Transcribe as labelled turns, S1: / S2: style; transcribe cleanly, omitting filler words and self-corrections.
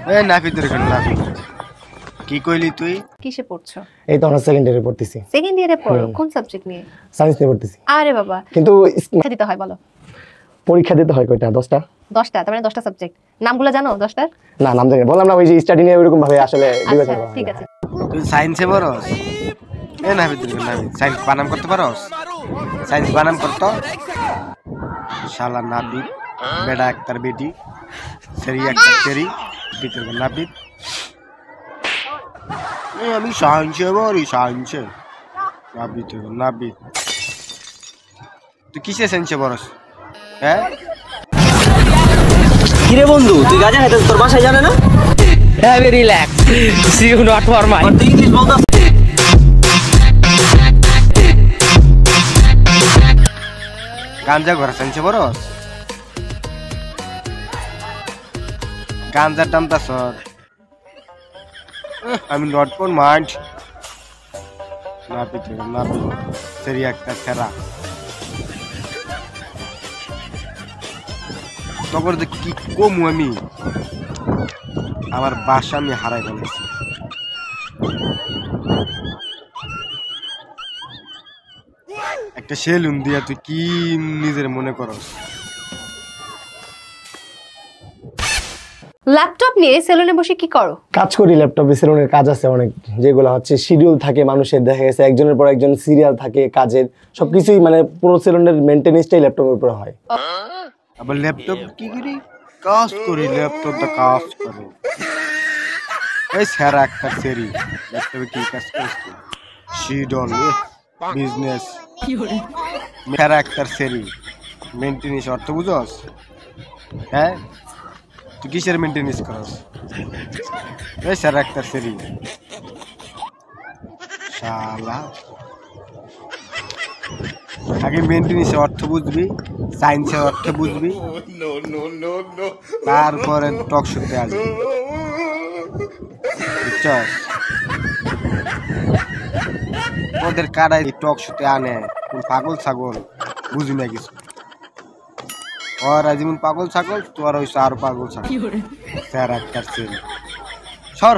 S1: এ নাফি তোর কেন নাফি কি কইলি তুই
S2: কিসে পড়ছো?
S3: এই তো আমরা সেকেন্ড ইয়ারে পড়তেছি।
S2: সেকেন্ড ইয়ারে পড়ো? কোন সাবজেক্ট নিয়ে?
S3: সায়েন্স নিয়ে পড়তেছি।
S2: আরে বাবা,
S3: কিন্তু
S2: পরীক্ষা দিতে হয় বলো?
S3: পরীক্ষা দিতে হয় কয়টা? 10টা।
S2: 10টা, তার মানে 10টা সাবজেক্ট। নামগুলো জানো 10টার?
S3: না, নাম জানি না। বললাম না ওই যে স্টাডি নিয়ে এরকম ভাবে আসলে বিবেচনা
S2: আচ্ছা
S3: করা হয়
S2: ঠিক
S3: না।
S2: আছে।
S1: তুই সায়েন্সে পড়স? এ নাফি তোর কেন নাফি সায়েন্স বানাম করতে পারস? সায়েন্স বানাম করতো শালা নাবি বেটা একটার বেটি সেরি একটা সেরি ভিতর নাবি আমি সায়েন্সে পড়ি সায়েন্সে নাবি তোর নাবি তুই কিসে সায়েন্সে পড়স? হ্যাঁ
S4: কিরে বন্ধু, তুই গাজা খাইতেছিস, তোর বাসায় জানে না?
S5: Have a relax. See you not for my.
S4: তুই ইংলিশ বলতাস?
S1: গাঞ্জা ঘর সায়েন্সে পড়স? গাঞ্জার দাম তা সর আমি নট ফর মাইন্ড নাবি তোর নাবি সেরি একটা সেরা তখন কি কমু আমি আমার বাসা আমি হারাই ফেলেছি। একটা সেলুন দিয়া তুই কি নিজের মনে করস?
S2: ল্যাপটপ নিয়ে সেলুনে বসে কি করো?
S3: কাজ করি ল্যাপটপে। সেলুনের কাজ আছে অনেক, যেগুলো হচ্ছে শিডিউল থাকে মানুষের, দেখা গেছে একজনের পর একজন সিরিয়াল থাকে কাজের, সবকিছুই মানে পুরো সেলুনের মেইনটেনেন্সটাই ল্যাপটপের উপরে হয়।
S1: আবার ল্যাপটপ কি করি? কাজ করি, ল্যাপটপ দা কাজ করে এই সেরা একটা সেরি ল্যাপটপে কি কাজ করিস তুই? শিডিউল বিজনেস সেরা একটা সেরি মেইনটেনেন্স অর্থ বুঝস? হ্যাঁ তুই কিসের মেইনটেনেন্স করস? এই সেরা একটা সেরি শালা আগে মেইনটেনেন্সের অর্থ বুঝবি, সায়েন্সের অর্থ বুঝবি, তারপরে টক শুনতে আসবি, বুঝছস? ওদের কারাই টক শুতে আনে কোন পাগল ছাগল বুঝি না কিছু। ওরা যেমন পাগল ছাগল তোর ওই আর পাগল ছাগল স্যার একটা সর